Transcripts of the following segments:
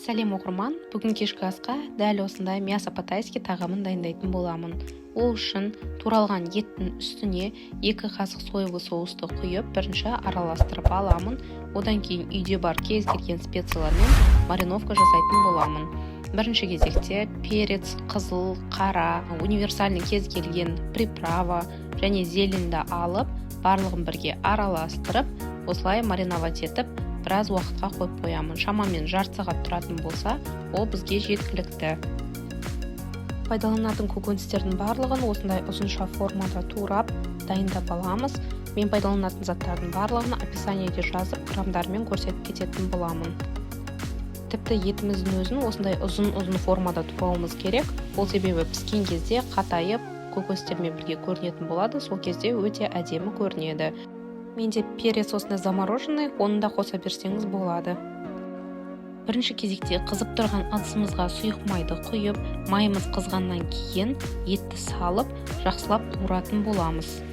Сәлем оқырман, бүгін кешкі асқа дәл осындай мясо по-тайски тағамын дайындайтын боламын. Ол үшін туралған еттің үстіне 2 қасық соевый соусты құйып, бірінші араластырып аламын. Одан кейін үйде бар кез келген специялармен мариновка жасайтын боламын. Бірінші кезекте перец, қызыл, қара, универсальный кез келген приправа және зеленді алып, барлығын бірге араластырып, осылай мариновать етіп, біраз уақытқа қойып қоямын. Шамамен жарты сағат тұратын болса, ол бізге жеткілікті. Пайдаланатын көкөністердің барлығын осындай ұзынша формада турап дайындап аламыз. Мен пайдаланатын заттардың барлығын описаниеде жазып, грамдармен көрсетіп кететін боламын. Тіпті етіміздің өзін осындай ұзын формада турауымыз керек. Ол себебі піскен кезде қатайып, көкөністермен бірге көрінетін болады. Сол кезде өте әдемі көрінеді. Менде перец осындай замороженный, оны да қоса берсеңіз болады. Бірінші кезекте қызып тұрған ыдысымызға сұйық майды құйып, майымыз қызғаннан кейін етті салып, жақсылап қуыратын боламыз.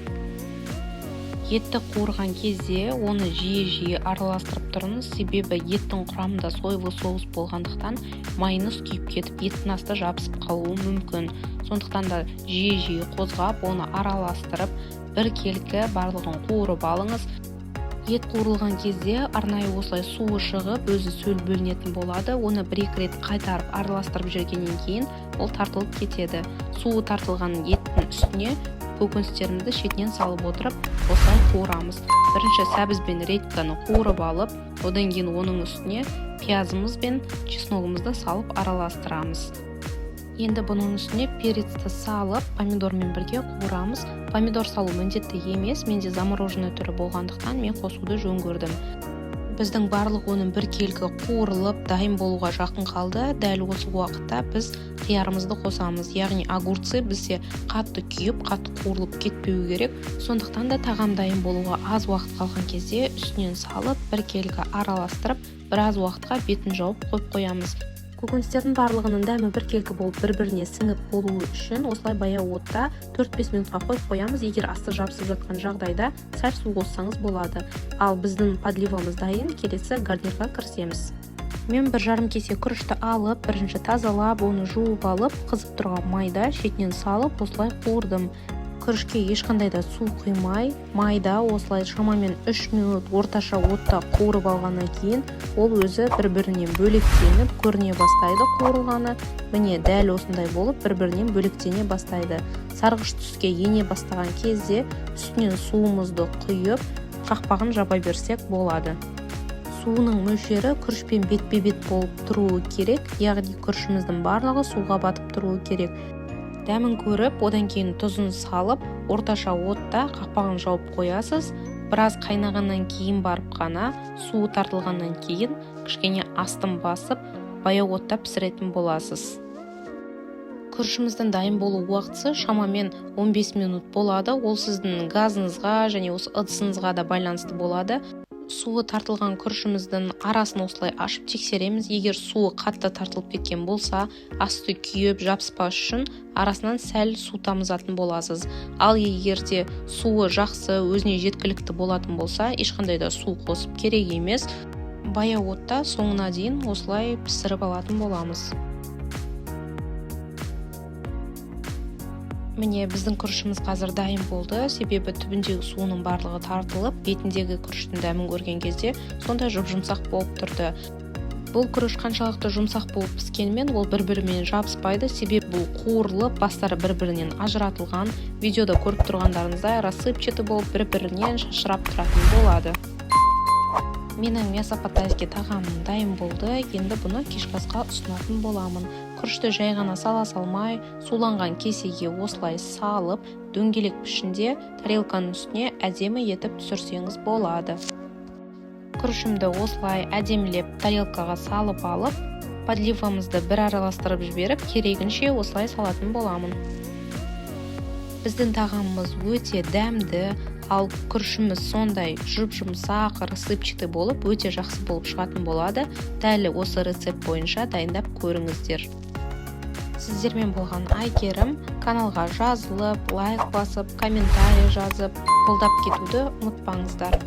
Етті қуырған кезде оны жиі араластырып тұрыңыз, себебі еттің құрамында соевый соус болғандықтан майыңыз күйіп кетіп, еттің асты жабысып қалуы мүмкін. Сондықтан да жиі қозғап, оны араластырып, бір келкі барлығын қуырып алыңыз. Ет қуырылған кезде арнайы осылай суы шығып, өзі сөл бөлінетін болады. Оны 1-2 рет қайтарып араластырып жүргеннен кейін ол тартылып кетеді. Суы тартылған еттің үстіне көкөністерімізді шетінен салып отырып, осылай қуырамыз. Бірінші сәбіз бен редьканы қуырып алып, одан кейін оның үстіне пиязымыз бен чесногымызды салып араластырамыз. Енді бұның үстіне перецті салып, помидормен бірге қуырамыз. Помидор салу міндетті емес, менде замороженный түрі болғандықтан мен қосуды жөн көрдім. Біздің барлық өнім бір келкі қуырылып, дайын болуға жақын қалды. Дәл осы уақытта біз қиярымызды қосамыз. Яғни огурцы бізде қатты күйіп, қатты қуырылып кетпеу керек. Сондықтан да тағам дайын болуға аз уақыт қалған кезде үстінен салып, бір келкі араластырып, біраз уақытқа бетін жауып қойып қоямыз. Көкөністердің барлығының дәмі бір келкі болып бір-біріне сіңіп болуы үшін осылай баяу отта 4-5 минутқа қойып қоямыз. Егер асты жабысып жатқан жағдайда сәл су қоссаңыз болады. Ал біздің подливамыз дайын, келесі гарнирға кірісеміз. Мен 1,5 кесе күрішті алып, бірінші тазалап, оны жуып алып, қызып тұрған майда шетінен салып, осылай қуырдым. Күрішке ешқандай да су құймай, майда осылай шамамен 3 минут орташа отта қуырып алғаннан кейін, ол өзі бір-бірінен бөлектеніп көріне бастайды қуырылғаны. Міне дәл осындай болып бір-бірінен бөлектене бастайды. Сарғыш түске ене бастаған кезде үстінен суымызды құйып, қақпағын жаба берсек болады. Суының мөлшері күрішпен бетпе-бет болып тұруы керек, яғни күрішіміздің барлығы суға батып тұруы керек. Дәмін көріп, одан кейін тұзын салып, орташа отта қақпағын жауып қоясыз. Біраз қайнағаннан кейін барып қана, суы тартылғаннан кейін кішкене астын басып, баяу отта пісіретін боласыз. Күрішіміздің дайын болу уақытысы шамамен 15 минут болады. Ол сіздің газыңызға және осы ыдысыңызға да байланысты болады. Суы тартылған күрішіміздің арасын осылай ашып тексереміз. Егер суы қатты тартылып кеткен болса, асты күйіп жабыспас үшін арасынан сәл су тамызатын боласыз. Ал егерде суы жақсы, өзіне жеткілікті болатын болса, ешқандай да су қосып керек емес. Баяу отта соңына дейін осылай пісіріп алатын боламыз. Міне біздің күрішіміз қазір дайын болды, себебі түбіндегі суының барлығы тартылып, бетіндегі күріштің дәмін көрген кезде сондай жұп-жұмсақ болып тұрды. Бұл күріш қаншалықты жұмсақ болып піскенімен ол бір-бірімен жабыспайды, себебі бұл қуырылып, бастары бір-бірінен ажыратылған. Видеода көріп тұрғандарыңыздай рассыпчатый болып бір-бірінен шашырап тұратын болады. Менің мясо по-тайски тағамым дайын болды, енді бұны кешкі асқа ұсынатын боламын. Күрішті жай ғана сала салмай, суланған кесеге осылай салып, дөңгелек пішінде тарелканың үстіне әдемі етіп түсірсеңіз болады. Күрішімді осылай әдемілеп тарелкаға салып алып, подливамызды бір араластырып жіберіп, керегінше осылай салатын боламын. Біздің тағамымыз өте дәмді, ал күрішіміз сондай жұп-жұмсақ, рассыпчатый болып, өте жақсы болып шығатын болады. Дәл осы рецепт бойынша дайындап көріңіздер. Сіздермен болған Айгерім. Каналға жазылып, лайк басып, комментарий жазып, қолдап кетуді ұмытпаңыздар.